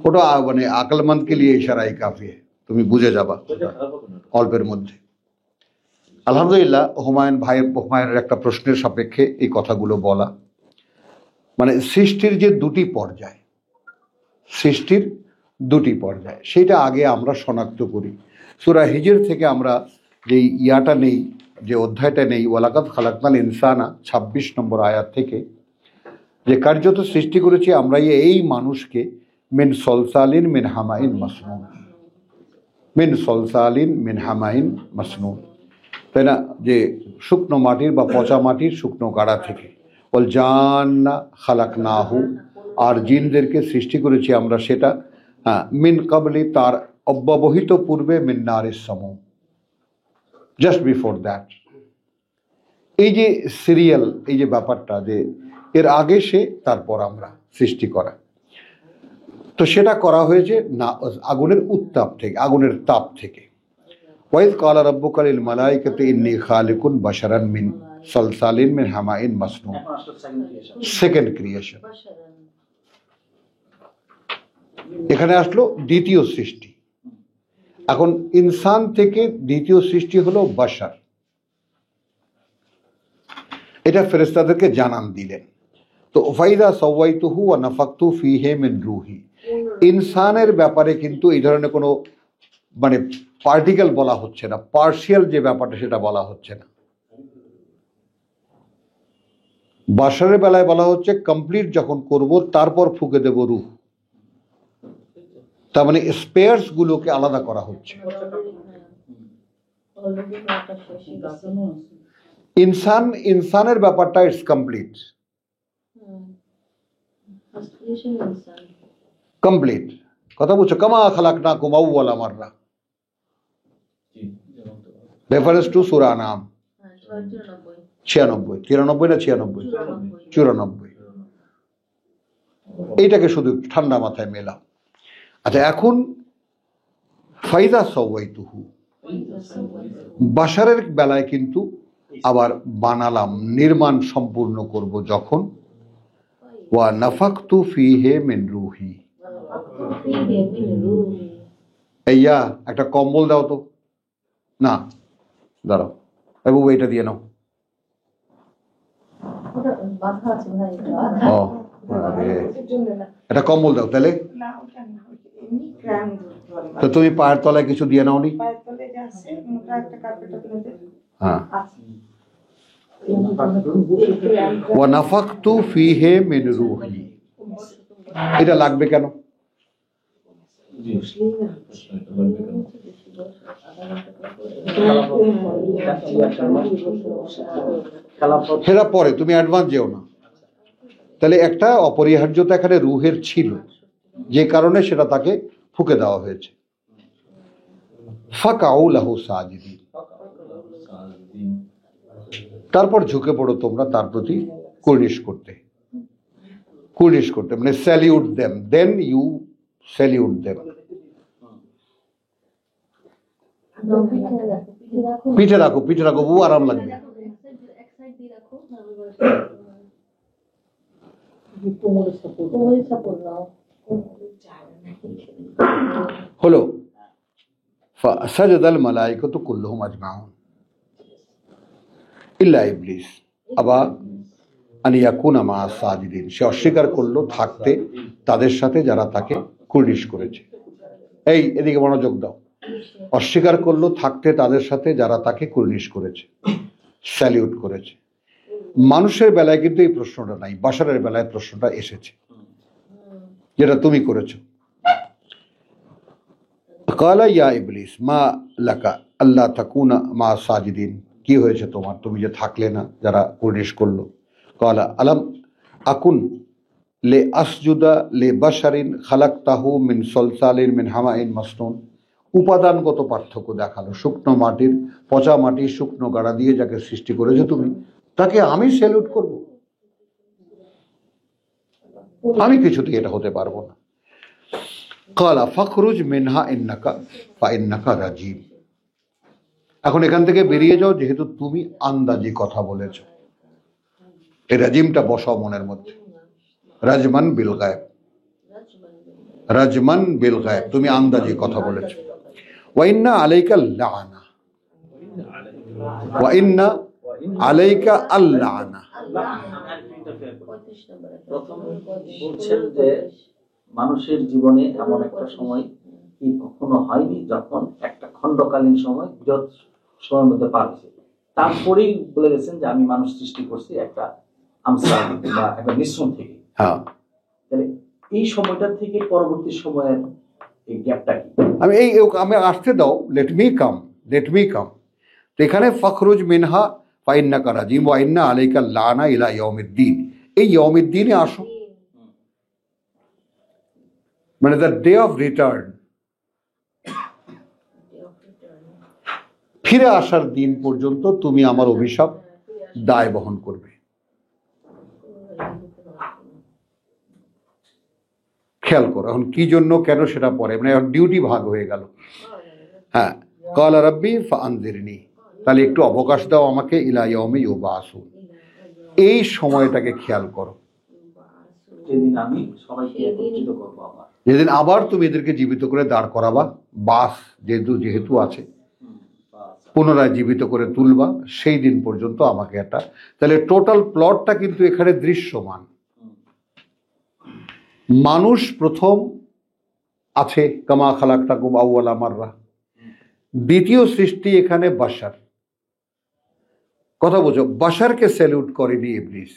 ওটা মানে আকলমন্দ কে লিয়ে ইশারাই কাফি, তুমি বুঝে যাবা অল্পের মধ্যে। আলহামদুলিল্লাহ, হুমায়ুনের একটা প্রশ্নের সাপেক্ষে এই কথাগুলো বলা, মানে সৃষ্টির যে দুটি পর্যায়, সৃষ্টির দুটি পর্যায়, সেটা আগে আমরা শনাক্ত করি। সূরা হিজর থেকে আমরা যে ইয়াটা নেই, যে অধ্যায়টা নেই, ওয়ালাকাদ খালাকনাল ইনসানা ২৬ নম্বর আয়াত থেকে, যে কার্যত সৃষ্টি করেছি আমরা এই মানুষকে মিন সলসালিন মিন হামাইন মাসনুন, মিন সলসালিন মিন হামাইন মাসনুন, তাই না, যে শুকনো মাটির বা পচা মাটির শুকনো গাড়া থেকে। ওয়াল জান্না খালাকনাহু, আর জিনদেরকে সৃষ্টি করেছি আমরা সেটা মিন কাবলি, তার অব্যবহিত পূর্বে, মিন নারিস সামুম, জাস্ট বিফোর দ্যাট। এই যে সিরিয়াল, এই যে ব্যাপারটা, যে এর আগে সে, তারপর আমরা সৃষ্টি করা, তো সেটা করা হয়েছে না আগুনের উত্তাপ থেকে, আগুনের তাপ থেকে। ওয়াইজ ক্বালা রাব্বুকা লিল মালাইকাতি ইন্নী খালিকুন বাশারান মিন সালসালিন মিন হামাইন মাসনুন, সেকেন্ড ক্রিয়েশন। এখানে আসলো দ্বিতীয় সৃষ্টি। এখন ইনসান থেকে দ্বিতীয় সৃষ্টি হলো বাশার, এটা ফেরেশতাদেরকে জানান দিলেন। তো ফাইদা সাওয়াইতুহু ওয়া নাফাকতু ফীহি মিন রূহি, ইনসানের ব্যাপারে কিন্তু এই ধরনের কোনো মানে পার্টিকেল বলা হচ্ছে না, পার্শিয়াল যে ব্যাপারটা সেটা বলা হচ্ছে না। বাশারের বেলায় বলা হচ্ছে কমপ্লিট যখন করব তারপর ফুঁকে দেব রূহ, তার মানে স্পেয়ার্স গুলোকে আলাদা করা হচ্ছে। ইনসানের ব্যাপারটা ইটস কমপ্লিট, কমপ্লিট। কথা বলছো, কামা খালাকনাকুম আউওয়ালা মাররা, রেফারেন্স টু সূরা নাম 96, 93 না 96, 94। এইটাকে শুধু ঠান্ডা মাথায় মেলাও। আচ্ছা, এখন ফাইদা সাওয়াইতুহু, বাশারের বেলায় কিন্তু আবার বানালাম, নির্মাণ সম্পূর্ণ করব যখন, ওয়া নাফাকতু ফীহি মিন রূহি। এইয়া একটা কম্বল দাও তো, না দাঁড়াও বাবু, এটা দিয়ে নাও। এটা কম্বল দাও তাহলে, তো তুমি পায়ের তলায় কিছু দিয়ে নাও নি? হ্যাঁ, ওয়া নাফাকতু ফীহি মিন রূহি, এটা লাগবে কেন? সেটা পরে, তুমি অ্যাডভান্স যেও না। তাহলে একটা অপরিহার্যতা এখানে রূহের ছিল, যে কারণে সেটা তাকে ফুঁকে দেওয়া হয়েছে। ফাকাউ লাহু সাজিদিন, তারপর ঝুঁকে পড়ো তোমরা তার প্রতি কুর্নিশ করতে, কুর্নিশ করতে মানে salute them, then you salute them. পিঠে রাখো, পিঠে রাখো, বহু আরাম লাগবে। হলো ফাসাজাদাল মালাইকাতু কুল্লুহুম আজমাউন ইল্লা ইবলিস আবা আন ইয়াকুনা মা সাজিদিন, সে অস্বীকার করলো থাকতে তাদের সাথে যারা তাকে কুর্নিশ করেছে। এই এদিকে মনোযোগ দাও, অস্বীকার করলো থাকতে তাদের সাথে যারা তাকে কুর্নিশ করেছে, স্যালিউট করেছে। মানুষের বেলায় কিন্তু এই প্রশ্নটা নাই, বাশারের বেলায় প্রশ্নটা এসেছে, যেটা তুমি করেছো। কালা ইয়া ইবলিস মা লাকা আল্লাহ তাকুনা মা সাজিদিন, কি হয়েছে তোমার, তুমি যে থাকলে না যারা কুর্নিশ করলো। কালা আলাম আকুন লে আসজুদা লে বাশারিন খালাকতাহু মিন সলসালিন মিন হামাইন মাসনুন, উপাদানগত পার্থক্য দেখালো। শুকনো মাটির, পচা মাটির শুকনো গাড়া দিয়ে যাকে সৃষ্টি করেছো তুমি, তাকে আমি স্যালুট করব? আমি কিছুতেই এটা হতে পারবো না। কালা ফাখরুজ মিনহা ইন্নাকা ফাইন্নাকা রাজিম, এখন এখান থেকে বেরিয়ে যাও, যেহেতু তুমি আন্দাজি কথা বলেছো। এই রাজিমটা বসাও মনের মধ্যে, রাজমান বিল গায়েব, রাজমান বিল গায়ব, তুমি আন্দাজে কথা বলেছো। ওয়া ইন্না আলাইকা লাআনা, ওয়া ইন্না আলাইকা আল্লানা। প্রথম বলছেন যে মানুষের জীবনে এমন একটা সময় কি কখনো হয়নি যখন একটা খণ্ডকালীন সময় বিরত সময়ের মধ্যে পার হয়েছে, তারপরেই বলে গেছেন যে আমি মানুষ সৃষ্টি করছি একটা আমসাল বা একটা মিশ্রণ থেকে। হ্যাঁ, তাহলে এই সময়টা থেকে পরবর্তী সময়ের এই গ্যাপটা কি? আমি আসতে দাও, লেট মি কাম। তো এখানে ফখরুজ মিনহা ফাইন্নাকা রাজিম ওয়া ইন্না আলাইকা লানা ইলা ইয়াউমিদ্দিন, এই ইয়াউমিদ্দিনে আসো, মানে দ্য ডে অফ রিটার্ন, ফিরে আসার দিন পর্যন্ত তুমি আমার অভিশাপ দায় বহন করবে। খেয়াল করো এখন কি জন্য কেন সেটা পরে, মানে ডিউটি ভাগ হয়ে গেল। হ্যাঁ, ক্বালা রাব্বি ফাআনজিরনি, তাহলে একটু অবকাশ দাও আমাকে, ইলা ইয়াউমি ইউবাসুন, এই সময়টাকে খেয়াল করো, যেদিন আমি সবাইকে একত্রিত করব, যেদিন আবার তুমি এদেরকে জীবিত করে দাঁড় করাবা, বাস যেহেতু আছে, পুনরায় জীবিত করে তুলবা, সেই দিন পর্যন্ত আমাকে একটা, তাহলে টোটাল প্লটটা কিন্তু এখানে দৃশ্যমান। মানুষ প্রথম আছে, কামা খালাকতাকুম আউওয়ালা মাররা, দ্বিতীয় সৃষ্টি এখানে বাশার, কথা বোঝো, বাশারকে স্যালুট করেনি ইবলিস,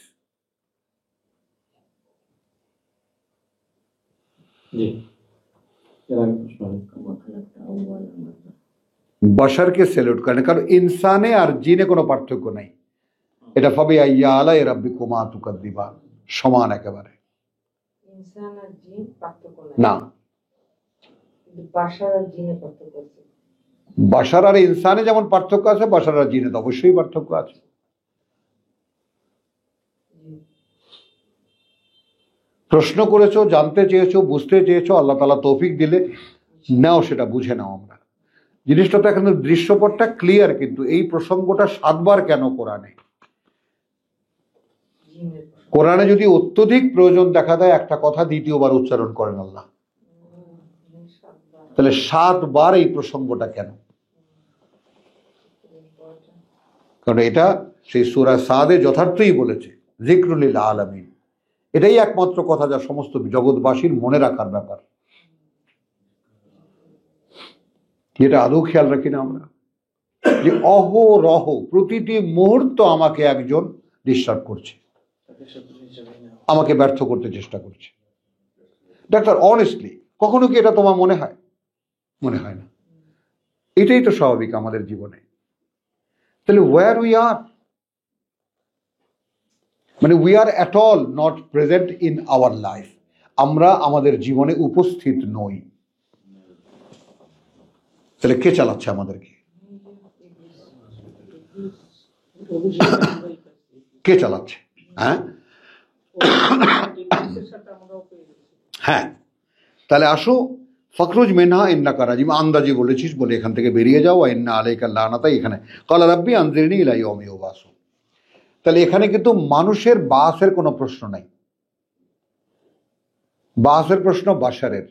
বাশারকে স্যালুট করেন, কারণ ইনসানে আর জিনে কোনো পার্থক্য নাই। এটা ফাবি আইয়া আলা রাব্বিকুমা তুকাদ্দিবান, সমান একেবারে ইনসান আর জিন পার্থক্য না। কিন্তু বাশার আর জিনে পার্থক্য আছে। বাশার আর ইনসানে যেমন পার্থক্য আছে, বাশার আর জিনে তো অবশ্যই পার্থক্য আছে। প্রশ্ন করেছো, জানতে চেয়েছো, বুঝতে চেয়েছো, আল্লাহ তাআলা তৌফিক দিলে নাও, সেটা বুঝে নাও। আমরা জিনিসটা তো এখন দৃশ্যপটটা ক্লিয়ার, কিন্তু এই প্রসঙ্গটা 7 বার কেন কোরআনে যদি অত্যধিক প্রয়োজন দেখা দেয় একটা কথা দ্বিতীয়বার উচ্চারণ করেন আল্লাহ, তাহলে 7 বার এই প্রসঙ্গটা কেন? কারণ এটা সেই সূরা সাদে যথার্থই বলেছে, যিকরুল লিল আলামিন, এটাই একমাত্র কথা যা সমস্ত জগৎবাসীর মনে রাখার ব্যাপার। এটা আদৌ খেয়াল রাখি না আমরা, যে অহরহ প্রতিটি মুহূর্ত আমাকে একজন ডিস্টার্ব করছে, আমাকে ব্যর্থ করতে চেষ্টা করছে। ডাক্তার, অনেস্টলি কখনো কি এটা তোমার মনে হয়? মনে হয় না। এটাই তো স্বাভাবিক আমাদের জীবনে। তাহলে ওয়্যার উই আর, মানে we are at all not present in our life, আমরা আমাদের জীবনে উপস্থিত নই। তাহলে কে চালাচ্ছে আমাদেরকে? কে চালাচ্ছে? হ্যাঁ, তাহলে আসো, ফখরুজ মিনহা ইন্নাকা রাজিম, আন্দাজি বলেছিস বলে এখান থেকে বেরিয়ে যাও, ইন্না আলাইকা লানাতা, এখানে ক্বালা রাব্বি আনজিরনি ইলা ইয়াউমি ইউবাসুন। তাহলে এখানে কিন্তু মানুষের বাসের কোনো প্রশ্ন নাই, বাসের প্রশ্ন বাশারের,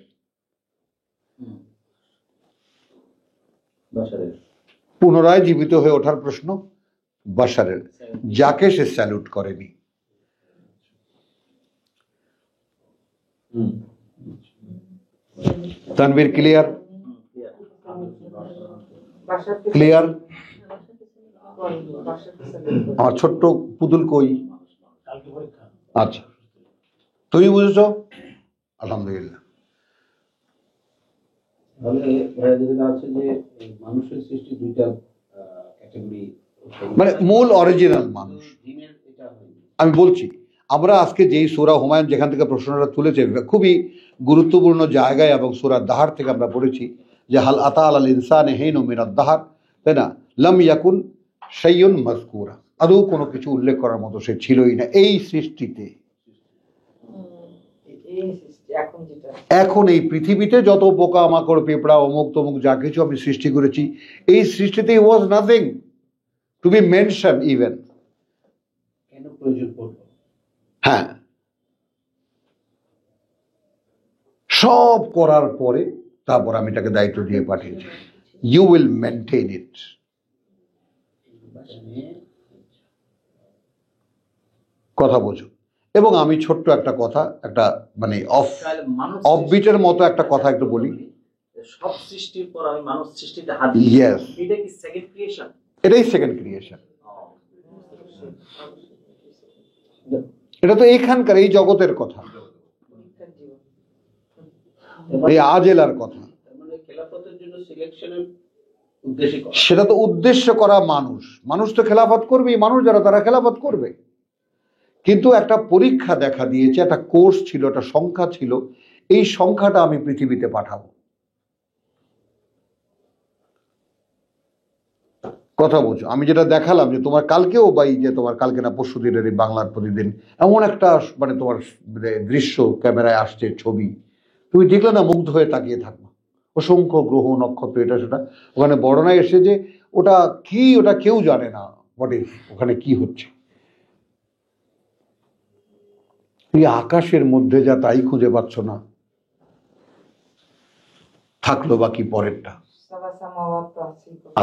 পুনরায় জীবিত হয়ে ওঠার প্রশ্ন বাশারের, যাকে সে স্যালুট করেনি। তানভীর ক্লিয়ার? ক্লিয়ার? আমার ছোট্ট পুতুল কই? আচ্ছা, তুমি বুঝেছো? আলহামদুলিল্লাহ। মানুষের সৃষ্টি দুইটা ক্যাটাগরি, মানে মূল অরিজিনাল মানুষ। আমি বলছি, আমরা আজকে যেই সূরা হুমায়ুন যেখান থেকে প্রশ্নটা তুলেছে, খুবই গুরুত্বপূর্ণ জায়গায়, এবং সূরা দাহার থেকে আমরা পড়েছি যে হাল আতা আলাল ইনসানি হিনুম মিনাদ দাহার, তাই না, লাম ইয়াকুন শাইউন মাযকুরা, আদৌ কোনো কিছু উল্লেখ করার মতো সে ছিলই না এই সৃষ্টিতে। এখন এই পৃথিবীতে যত পোকামাকড়, পেঁপড়া, অমুক তমুক যা কিছু আমি সৃষ্টি করেছি, এই সৃষ্টিতে was nothing to B mention even. কেন প্রয়োজন পড়ল? হ্যাঁ, সব করার পরে তারপর আমি তাকে দায়িত্ব দিয়ে পাঠিয়েছি, ইউ উইল মেনটেন ইট। কথা বোঝো। এবং আমি ছোট্ট একটা কথা, একটা মানে অফবিটের মতো একটা কথা একটু বলি। সব সৃষ্টির পর আমি মানুষ সৃষ্টিতে হাত Yes. এটা কি সেকেন্ড ক্রিয়েশন? এটাই সেকেন্ড ক্রিয়েশন। এটা তো এখানকার এই জগতের কথা, এই আজেলার কথা। মানে খেলাফতের জন্য সিলেকশনের উদ্দেশ্যে করা। সেটা তো উদ্দেশ্য করা মানুষ, মানুষ তো খেলাফত করবেই, মানুষ যারা তারা খেলাফত করবে। কিন্তু একটা পরীক্ষা দেখা দিয়েছে, একটা কোর্স ছিল, একটা সংখ্যা ছিল, এই সংখ্যাটা আমি পৃথিবীতে পাঠাবো। কথা বলছো, আমি যেটা দেখালাম যে তোমার কালকেও বাই যে তোমার কালকে না পরশু দিনের এই বাংলার প্রতিদিন এমন একটা মানে তোমার দৃশ্য ক্যামেরায় আসছে, ছবি, তুমি দেখলে না মুগ্ধ হয়ে তাকিয়ে থাকবো। অসংখ্য গ্রহ নক্ষত্র এটা সেটা, ওখানে বর্ণনায় এসে যে ওটা কি, ওটা কেউ জানে না হোয়াট ইজ, ওখানে কি হচ্ছে। এই আকাশের মধ্যে যা তাই খুঁজে পাচ্ছ না, থাকলো বাকি পরেরটা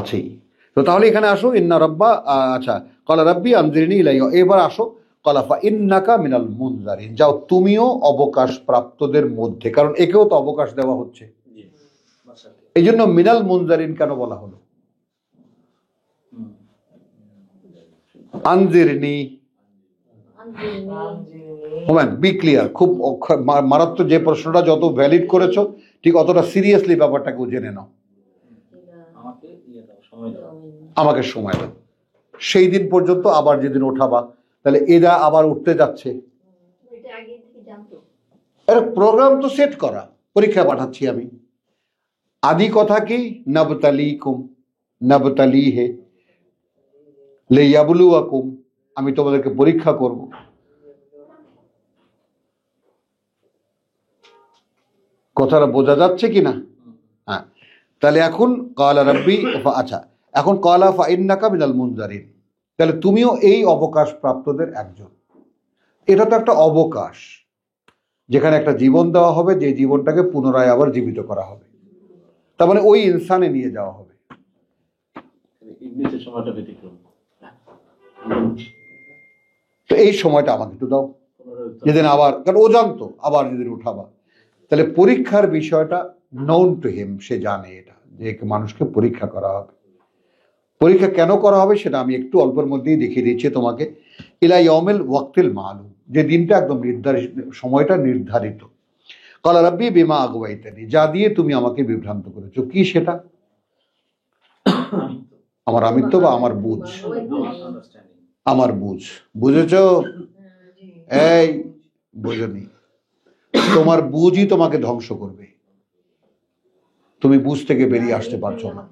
আছেই। তো তাহলে এখানে আসো, ইন্না রব্বা, আচ্ছা কলা রাব্বি আনজিরনি ইলাইহি, এবার আসো কলাফা ইন্নাকা মিনাল মুনজারিন, যাও তুমিও অবকাশ প্রাপ্তদের মধ্যে, কারণ একেও তো অবকাশ দেওয়া হচ্ছে। এই জন্য মিনাল মুনজারিন কেন বলা হলো? আনজিরনি, হুমায়ুন বি ক্লিয়ার, খুব মারাত্মক। যে প্রশ্নটা যত ভ্যালিড করেছো ঠিক অতটা সিরিয়াসলি ব্যাপারটাকে জেনে নাও। আমাকে সময় দাও, সেই দিন পর্যন্ত আবার যেদিন ওঠাবা, তাহলে এরা আবার উঠতে যাচ্ছে, প্রোগ্রাম তো সেট করা, পরীক্ষা পাঠাচ্ছি আমি। আদি কথা কি, নবতালিকুম, নবতালি হে লিয়াবলুয়াকুম, আমি তোমাদেরকে পরীক্ষা করব। কথাটা বোঝা যাচ্ছে কিনা? হ্যাঁ, তাহলে এখন ক্বালা রাব্বি, আচ্ছা এখন ক্বালা ফাইন্নাকা মিনাল মুনজারিন, তাহলে তুমিও এই অবকাশ প্রাপ্তদের একজন। এটা তো একটা অবকাশ, যেখানে একটা জীবন দেওয়া হবে, যে জীবনটাকে পুনরায় আবার জীবিত করা হবে, তার মানে ওই ইনসানে নিয়ে যাওয়া হবে। ইবলিসের সময়টা ব্যতিক্রম। তো এই সময়টা আমাকে একটু দাও, যেদিন আবার, কারণ ও জানতো আবার যেদিন উঠাবা, তাহলে পরীক্ষার বিষয়টা নোন টু হিম, সে জানে এটা যে মানুষকে পরীক্ষা করা হবে। পরীক্ষা কেন করা হবে সেটা আমি একটু অল্পের মধ্যেই দেখিয়ে দিচ্ছি তোমাকে। ইলা ইয়াউমিল ওয়াক্তিল মালুম, যে দিনটা একদম নির্ধারিত, সময়টা নির্ধারিত। ক্বালা রাব্বি বিমা আগওয়াইতানি, যা দিয়ে তুমি আমাকে বিভ্রান্ত করেছো। কি সেটা? আমার আমিত্ব বা আমার বুঝ, আমার বুঝ। বুঝেছো? এই বুঝনি, তোমার বুঝই তোমাকে ধ্বংস করবে, তুমি বুঝ থেকে বেরিয়ে আসতে পারছো না।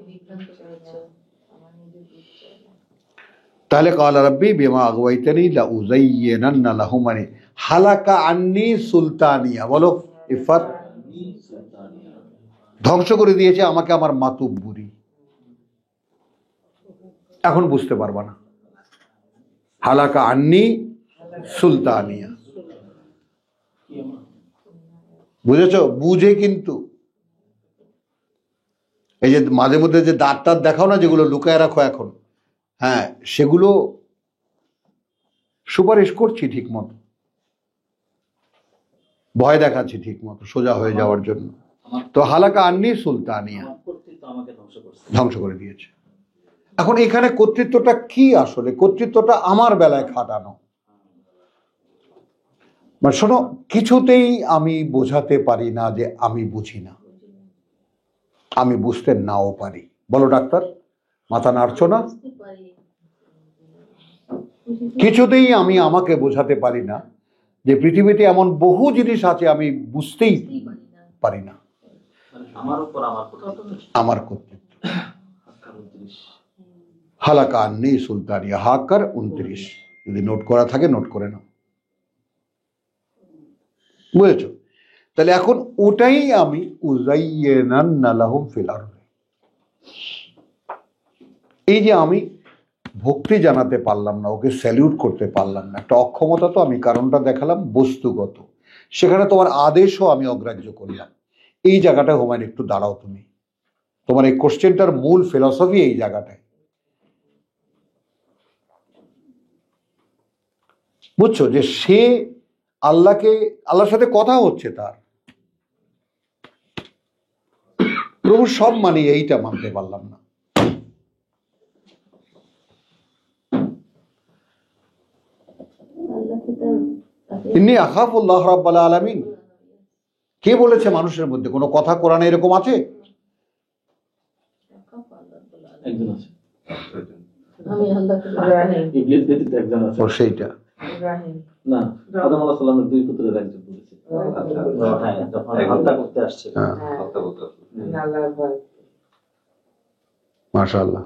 তাহলে ক্বালা রাব্বি বিমা আগওয়াইতানি লাউযায়্যিনান্না লাহুম, মানে হালাকা আন্নি সুলতানিয়া, বলো ইফাত, ধ্বংস করে দিয়েছে আমাকে আমার মাতুব্বরি। এখন বুঝতে পারবা না, হালাকা আন্নি সুলতানিয়া, বুঝেছো? বুঝে কিন্তু এই যে মাঝে মধ্যে যে দাঁত টাত দেখাও না, যেগুলো লুকায় রাখো এখন, হ্যাঁ সেগুলো সুপারিশ করছি ঠিক মতো, ভয় দেখাচ্ছি ঠিক মতো সোজা হয়ে যাওয়ার জন্য। তো হালাকা আন্নি সুলতানিয়া, ধ্বংস করে দিয়েছে। এখন এখানে কর্তৃত্বটা কি? আসলে কর্তৃত্বটা আমার বেলায় খাটানো। মানে শোনো, কিছুতেই আমি বোঝাতে পারি না যে আমি বুঝি না, আমি বুঝতে নাও পারি। বলো ডাক্তার, মাথা নাড়ছো না? কিছুতেই আমি আমাকে বোঝাতে পারি না যে পৃথিবীতে এমন বহু জিনিস আছে আমি বুঝতেই পারি না। আমার কর্তৃত্ব। হালাকা আন্নি সুলতানিয়া, হাকার 29, যদি নোট করা থাকে নোট করে নাও, বুঝেছো? তাহলে এখন ওটাই আমি উযায়্যিনান্না লাহুম ফিল আরদি, এই যে আমি ভক্তি জানাতে পারলাম না, ওকে স্যালিউট করতে পারলাম না, একটা অক্ষমতা তো আমি, কারণটা দেখালাম বস্তুগত, সেখানে তোমার আদেশও আমি অগ্রাহ্য করলাম। এই জায়গাটায় হুমায়ুন একটু দাঁড়াও, তুমি তোমার এই কোশ্চেনটার মূল ফিলসফি এই জায়গাটায়, বুঝছো? যে সে আল্লাহর সাথে কথা হচ্ছে, তার প্রভু সব মানি, এইটা মানতে পারলাম না। ইন্নী আখাফুল্লাহ রাব্বাল আলামিন, কে বলেছে মানুষের মধ্যে কোনো কথা কোরআনে এরকম আছে? একজন আছে, আমি আল্লাহকে ইবলিস ব্যতীত একজন আছে। ও সেইটা রাহিম না, আদম আলাইহিস সালামের দুই পুত্রের একজন বলেছে। হ্যাঁ, যখন হত্যা করতে আসছে। হ্যাঁ, আল্লাহর ভয়। মাশাআল্লাহ,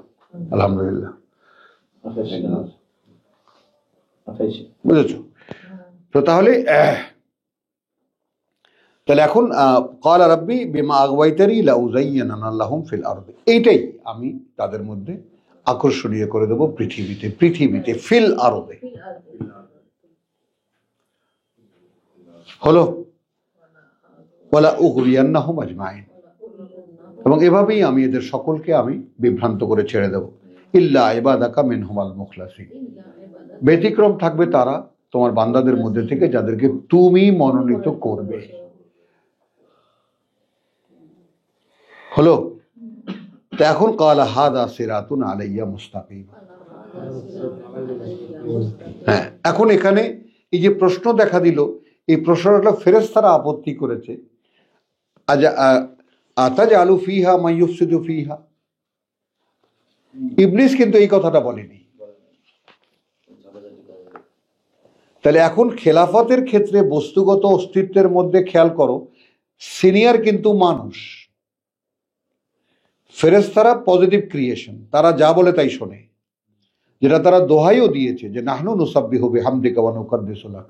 আলহামদুলিল্লাহ, 28 বুঝেছো? তো তাহলে এখন ক্বালা রাব্বি বিমা আগওয়াইতানি লাউযায়্যিনান্না লাহুম ফিল আরদি, এইটাই আমি তাদের মধ্যে আকর্ষণীয় করে দেব পৃথিবীতে ফিল আরদে। হলো ওয়ালা উগরিয়ান্নাহুম আজমাইন, এবং এভাবেই আমি এদের সকলকে আমি বিভ্রান্ত করে ছেড়ে দেব। ইল্লা ইবাদাকা মিনহুমাল মুখলাসিন, ব্যতিক্রম থাকবে তারা তোমার বান্দাদের মধ্যে থেকে যাদেরকে তুমি মনোনীত করবে। হলো? তো এখন ক্বালা হাযা সিরাতুন আলাইয়া মুস্তাকিম। হ্যাঁ, এখন এখানে এই যে প্রশ্ন দেখা দিল, এই প্রশ্নটা ফেরেশতারা আপত্তি করেছে, আতাজআলু ফিহা মান ইউফসিদু ফিহা। ইবলিস কিন্তু এই কথাটা বলেনি। তাহলে এখন খেলাফতের ক্ষেত্রে বস্তুগত অস্তিত্বের মধ্যে খেয়াল করো, সিনিয়র কিন্তু মানুষ, ফেরেশতারা পজিটিভ ক্রিয়েশন, তারা যা বলে তাই শোনে, যেটা তারা দোহাইও দিয়েছে যে নাহনু নুসাব্বিহু বিহামদিকা ওয়া নুকাদ্দিসু লাক।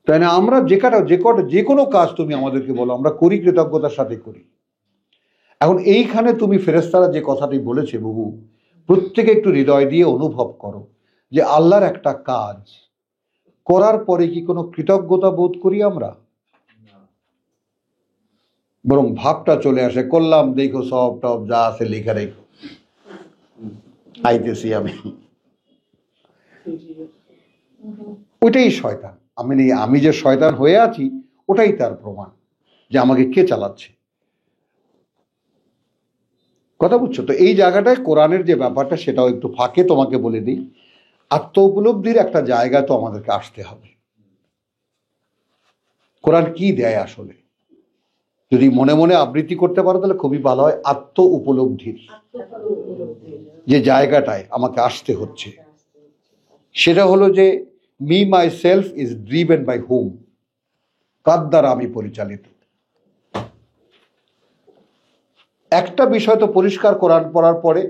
তাই না? আমরা যে কোনো কাজ তুমি আমাদেরকে বলো, আমরা করি, কৃতজ্ঞতার সাথে করি। এখন এইখানে তুমি ফেরেশতারা যে কথাটি বলেছে, বহু প্রত্যেকে একটু হৃদয় দিয়ে অনুভব করো যে আল্লাহর একটা কাজ করার পরে কি কোনো কৃতজ্ঞতা বোধ করি আমরা? বরং ভাবটা চলে আসে, করলাম, দেখো সব টপ যা আছে লেখা রেখো, আইতেছি আমি। ওইটাই শয়তান। আমি যে শয়তান হয়ে আছি ওটাই তার প্রমাণ যে আমাকে কে চালাচ্ছে। কথা বুঝছো? তো এই জায়গাটায় কোরআনের যে ব্যাপারটা সেটাও একটু ফাঁকে তোমাকে বলে দিই। আত্ম উপলব্ধির একটা জায়গা তো আমাদেরকে আসতে হবে। কোরআন কি দেয় আসলে, যদি মনে মনে আবৃত্তি করতে পারো তাহলে খুবই ভালো হয়। আত্ম উপলব্ধির যে জায়গাটায় আমাকে আসতে হচ্ছে সেটা হলো যে me myself is driven by hmm, কার দ্বারা আমি পরিচালিত। একটা বিষয় তো পরিষ্কার কোরআন পড়ার পরে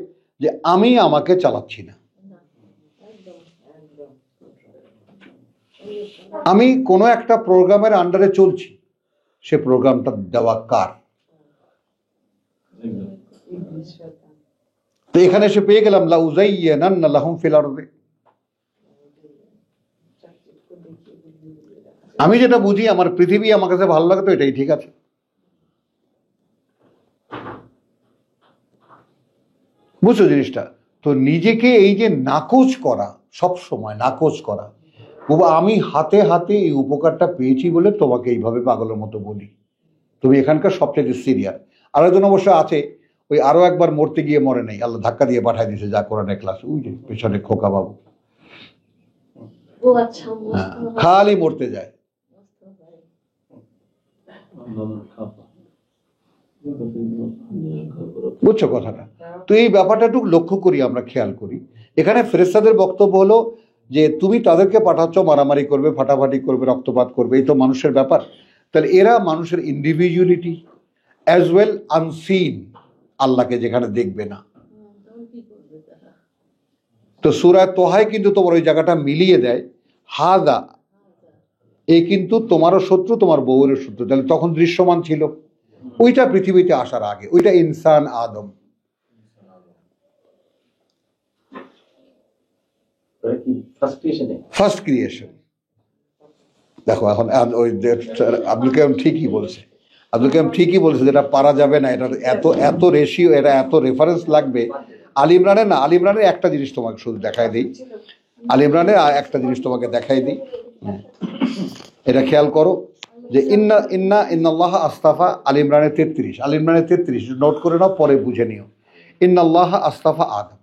যে আমি আমাকে চালাচ্ছি না, আমি কোনো একটা প্রোগ্রামের আন্ডারে চলছি, সে প্রোগ্রামটা দেওয়া কার? তো এখানে এসে পেয়ে গেলাম লাউযায়্যিনান্না লাহুম ফিল আরদি। আমি যেটা বুঝি, আমার পৃথিবী আমার কাছে ভালো লাগে, তো এটাই ঠিক আছে। বুঝছো জিনিসটা? তো নিজেকে এই যে নাকচ করা, সব সময় নাকচ করা, বাবা আমি হাতে হাতে এই উপকারটা পেয়েছি বলে তোমাকে এইভাবে পাগলের মতো বলি, তুমি এখানকার সবচেয়ে সিনিয়র। আর একজন অবশ্য আছে, ওই আরো একবার মরতে গিয়ে মরে নাই, আল্লাহ ধাক্কা দিয়ে পাঠাই দিয়েছে যা কোরআনের ক্লাস, ওই যে পেছনে খোকা বাবু, খালি মরতে যায়। বুঝছো কথাটা? তো এই ব্যাপারটা একটু লক্ষ্য করি, আমরা খেয়াল করি। এখানে ফেরেশতাদের বক্তব্য হলো যে তুমি তাদেরকে পাঠাচ্ছ মারামারি করবে, ফাটাফাটি করবে, রক্তপাত করবে, এই তো মানুষের ব্যাপার। তাহলে এরা মানুষের ইন্ডিভিজুয়ালিটি অ্যাজ ওয়েল আনসিন, আল্লাহকে যেখানে দেখবে না। তো সূরা তোহায় কিন্তু তোমার ওই জায়গাটা মিলিয়ে দেয়, হাদা এই কিন্তু তোমারও শত্রু, তোমার বউয়ের শত্রু। তাহলে তখন দৃশ্যমান ছিল, ওইটা পৃথিবীতে আসার আগে, ওইটা ইনসান আদম, ফার্স্ট ক্রিয়েশন। দেখো এখন ওই আব্দুল কালাম ঠিকই বলছে, আব্দুল কালাম ঠিকই বলছে, যেটা পারা যাবে না, এটা এত এত রেশিও, এটা এত রেফারেন্স লাগবে। আল ইমরানের না, আল ইমরানের একটা জিনিস তোমাকে শুধু দেখাই দিই, আল ইমরানের একটা জিনিস তোমাকে দেখাই দিই, এটা খেয়াল করো যে ইন্নাল্লাহ আস্তাফা, আল ইমরানের 33, আল ইমরানের 33 নোট করে নাও, পরে বুঝে নিও। ইন্নাল্লাহ আস্তাফা আদম,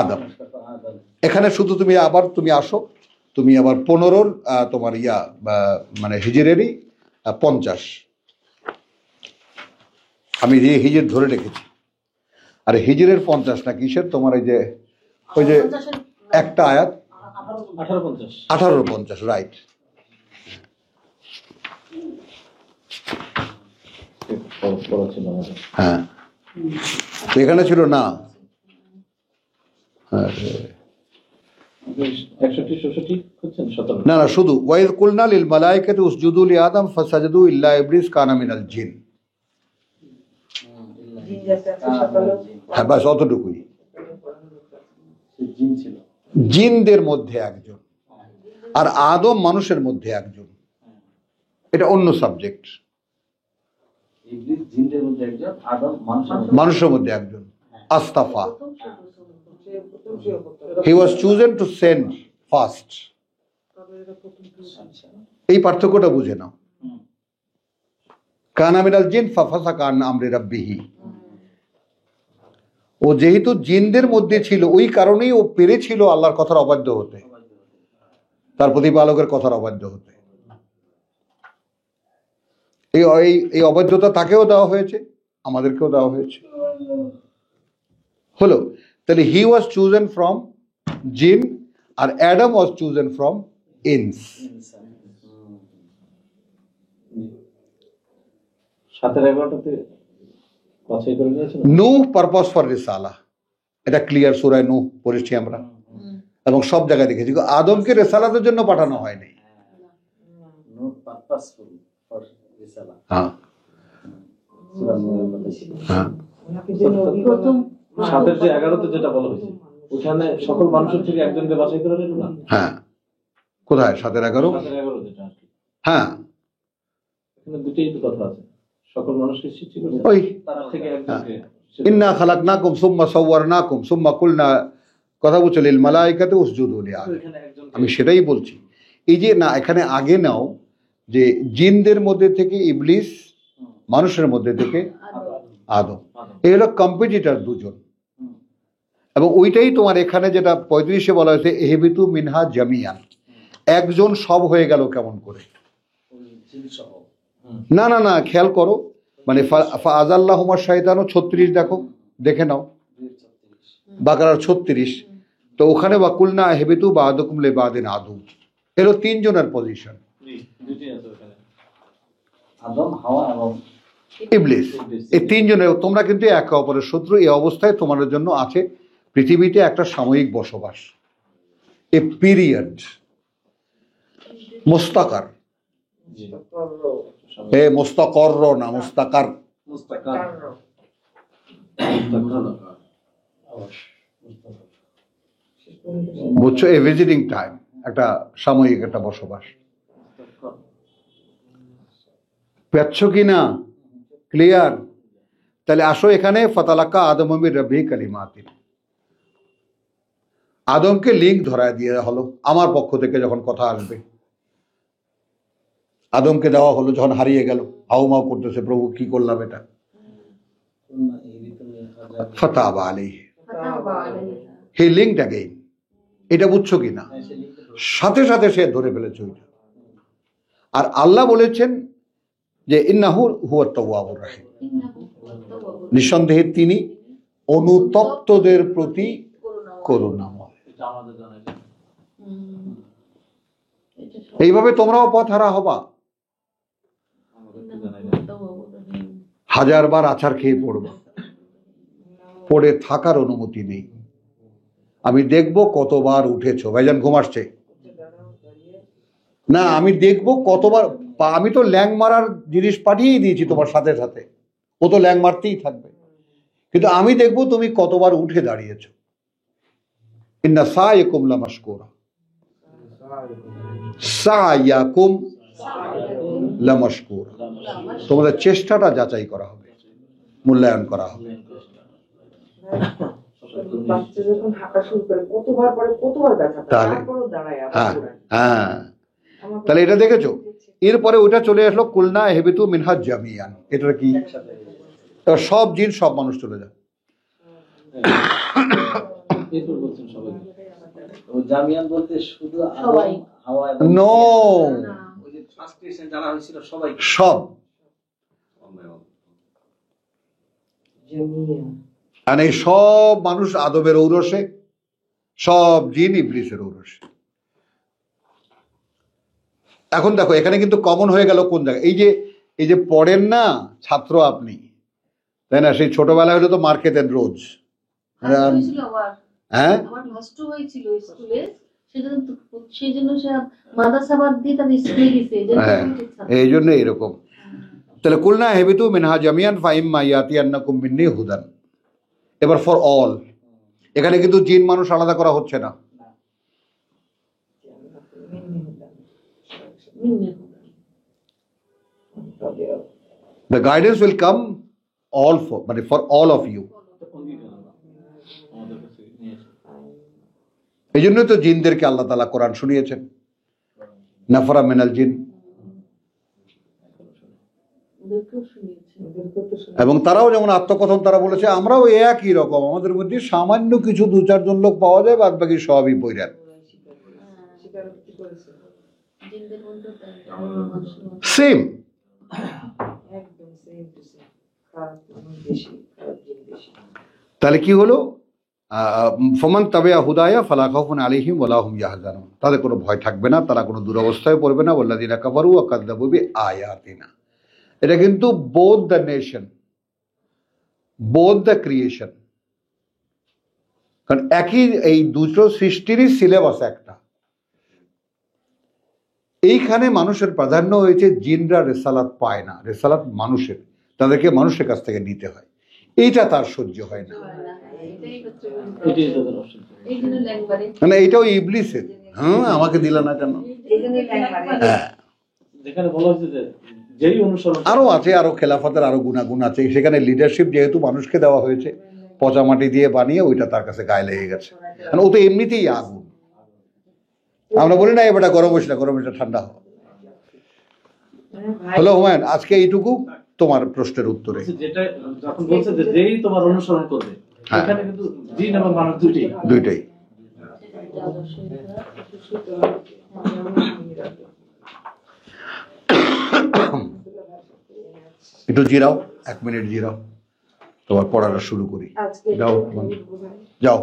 আদম। এখানে শুধু তুমি আসো, তুমি আবার 15 তোমার মানে হিজরেরই 50, আমি যে হিজর ধরে রেখেছি, আর হিজরের 50 না কিসের, তোমার ওই যে একটা আয়াত 1850, রাইট। হ্যাঁ, এখানে ছিল না, না না, শুধু ওয়াইদ কুলনা লিল মালাইকাতি উসজুদু লি আদম ফাসাজাদু ইল্লা ইবলিস কানা মিনাল জিন। হ্যাঁ, বাস অতটুকুই। জিনদের মধ্যে একজন, আর আদম মানুষের মধ্যে একজন, এটা অন্য সাবজেক্ট। মানুষের মধ্যে একজন, আস্তাফা, he was chosen to send first। এই পার্থক্যটা বুঝে নাও। কানা মিনাল জিন ফাফাসাকা আন আমরি রাব্বিহি, ও যেহেতু জিনদের মধ্যে ছিল, ওই কারণেই ও পেরেছিল আল্লাহর কথার অবাধ্য হতে, তার প্রতিপালকের কথার অবাধ্য হতে। এই অবাধ্যতা তাকেও দেওয়া হয়েছে, আমাদেরকেও দেওয়া হয়েছে। হলো, তাহলে হি ওয়াজ চুজেন ফ্রম জিন, আর অ্যাডাম ওয়াজ চুজেন ফ্রম ইনস। 7-11টাতে বাছাই করে নিয়েছেন। নূহ পারপাস ফর রিসালা, এটা ক্লিয়ার, সূরা নূহ পড়েছি আমরা এবং সব জায়গায় দেখেছি। আদমকে রিসালাতের জন্য পাঠানো হয়নি। নূহ পারপাসফুল ফর রিসালা। হ্যাঁ হ্যাঁ, 7-এর যে 11তে যেটা বলা হয়েছে, ওখানে সকল মানুষের থেকে একজনকে বাছাই করে নিল না? হ্যাঁ, কোথায় 7-11? 7-11 যেটা আর কি। হ্যাঁ, এখানে দুটোই তো কথা আছে, সকল মানুষকে সৃষ্টি করে ওই তার থেকে একজনকে। ইন্না খালাকনাকুম সুম্মা সাওয়ারনাকুম সুম্মা কুলনা, কথা বলছে লিল মালাইকাতি উসজুদু লি আদম। আমি সেটাই বলছি, এই যে না, এখানে আগে নাও যে জিনদের মধ্যে থেকে ইবলিস, মানুষের মধ্যে থেকে আদম, এই হলো কম্পিটিটর দুজন। এবং ওইটাই তোমার এখানে যেটা 35-এ বলা হয়েছে, এহবিতু মিনহা জামিয়ান, একজন সব হয়ে গেল কেমন করে? না না না, খেয়াল করো, মানে ফাআযাল্লাহুমা শাইতানু 36 দেখো, দেখে নাও বাকারার 36। তো ওখানে ওয়াকুলনা এহবিতু বা'দুকুম লিবাদিন আদু, এলো 3 জনের পজিশন, আদম, হাওয়া এবং ইবলিস। এই 3 জনের, তোমরা কিন্তু একে অপরের শত্রু। এই অবস্থায় তোমাদের জন্য আছে পৃথিবীতে একটা সাময়িক বসবাস, এ পিরিয়ড, মুস্তাকার, মুস্তাকর না, মুস্তাকার, বুঝছো? এ ভিজিটিং টাইম, একটা সাময়িক একটা বসবাস। পেচ্ছ কি না? ক্লিয়ার? তাহলে আসো এখানে, ফাতালাক্কা আদম মির রাব্বিহি কালিমাতিন, আদমকে লিঙ্ক ধরায় দিয়ে হলো আমার পক্ষ থেকে। যখন কথা আসবে, আদমকে দেওয়া হলো, যখন হারিয়ে গেল, হাউমাউ করতেছে, প্রভু কি করলাম এটা, ফাতাবা আলাইহি, হি লিঙ্কড অ্যাগেইন। এটা বুঝছো কি না? সাথে সাথে সে ধরে ফেলেছে ওইটা। আর আল্লাহ বলেছেন যে ইন্নাহু হুয়াত তাওয়াবুর রাহিম, নিঃসন্দেহে তিনি অনুতপ্তদের প্রতি করুণাময়। এইভাবে তোমরাও পথ হারা হবা, 1000 বার আছাড় খেয়ে পড়বা, পড়ে থাকার অনুমতি নেই। আমি দেখব কতবার উঠেছো। ভাইজান ঘুম আসছে না? আমি দেখব কতবার, আমি তো ল্যাং মারার জিনিস পাঠিয়ে দিয়েছি তোমার সাথে সাথে, ও তো ল্যাং মারতেই থাকবে। কিন্তু আমি দেখবো তুমি কতবার উঠে দাঁড়িয়েছ। ইন্না সায়াকুম লামাশকুরা, সায়াকুম লামাশকুরা, তোমাদের চেষ্টাটা যাচাই করা হবে, মূল্যায়ন করা হবে। বাচ্চা যখন হাঁটা শুরু করে কতবার পরে কতবার ব্যথা পায়, তাহলে তারপরেও দাঁড়ায় আবার হ্যাঁ ঘোরায়। হ্যাঁ, আমার তাহলে এটা দেখেছো। এরপরে ওটা চলে আসলো কুলনা হেবিতু মিনহা জামিয়ান। এটা কি? এবার সব জিন সব মানুষ চলে যায়। এরপর বলছেন সবাই। ও জামিয়ান বলতে শুধু আদম, সবাই। হাওয়া এবং নো, ওই যে ফার্স্ট ক্রিয়েশন যারা হয়েছিল সবাই। সব। জামিয়া। আর এই সব মানুষ আদমের ঔরসে, সব জিন ইবলিসের ঔরসে। এখন দেখো এখানে কিন্তু কমন হয়ে গেল কোন জায়গায়, এই যে পড়েন না ছাত্র আপনি, তাই না? সেই ছোটবেলায় হলে তো মার খেতেন রোজ। হয়েছিল আবার, হ্যাঁ, আমার নষ্ট হয়েছিল স্কুলে, সেই জন্য সে মাদ্রাসা বাদ দিয়ে তার স্কুলে গেছে, এই জন্য হ্যাঁ, আমি ঠিক ছাত্র। এই জন্য এরকম। তাহলে কুলনা হেবিতু মিনহা জামিয়ান ফাইম্মা ইয়াতিয়ান্নাকুম মিন্নি হুদান। এবার ফর অল, এখানে কিন্তু জিন মানুষ আলাদা করা হচ্ছে না। The guidance will come all for all of you. এই জন্যই তো জিনদেরকে আল্লাহ তাআলা কোরআন শুনিয়েছেন, নাফরা মিনাল জিন, ওদেরকেও শুনিয়েছে। এবং তারাও যেমন আত্মকথন তারা বলেছে আমরাও একই রকম, আমাদের মধ্যে সামান্য কিছু দু চারজন লোক পাওয়া যায়, বাদ বাকি সবই বৈরাট। স্বীকারোক্তি করেছে। জিনদের মধ্যেও তাই, আমার মানুষের মধ্যে। সেম। একদম সেম টু সেম। খারাপ মানুষ বেশি, খারাপ জিন বেশি। তাহলে কি হলো? ফমান তাবিয়া হুদায়া ফালা খাউফুন আলাইহিম ওয়ালা হুম ইয়াহজানুন, তাদের কোনো ভয় থাকবে না, তারা কোনো দুরবস্থায় পড়বে না। ওয়াল্লাযিনা কাফারু ওয়া কাযযাবু বিআয়াতিনা। এটা কিন্তু both the nation, both the creation, কারণ একই এই দুটো সৃষ্টিরই সিলেবাস একটা। এইখানে মানুষের প্রাধান্য হয়েছে, জিনরা রেসালাত পায় না, রেসালাত মানুষের, তাদেরকে মানুষের কাছ থেকে নিতে হয়। এইটা তার সহ্য হয় না, এটাই হচ্ছে এটাই তাদের অপশন। এই জন্য ল্যাংবারে মানে এইটাও ইবলিসের। হ্যাঁ, আমাকে দিল না কেন? এই জন্যই ল্যাং মারে। হ্যাঁ, যেখানে বলা হয়েছে যে যেই অনুসরণ আরো আছে, আরো খেলাফতের আরো গুণাগুণ আছে। সেখানে লিডারশিপ যেহেতু মানুষকে দেওয়া হয়েছে, পচা মাটি দিয়ে বানিয়ে ওইটা তার কাছে গায়ে লেগে গেছে। মানে ও তো এমনিতেই আগুন। আমরা বলি না এবারটা গরম হইস না, গরম এটা ঠান্ডা হোক। ভাই হলো হুমায়ুন, আজকে এইটুকু তোমার প্রশ্নের উত্তরে। যেটা যখন বলছে যে যেই তোমার অনুসরণ করবে, হ্যাঁ। এখানে কিন্তু জিন এবং মানুষ দুটোই। দুইটাই। একটু জিরাও, 1 মিনিট জিরাও, তোমার পড়াটা শুরু করি। আজকে যাও, যাও।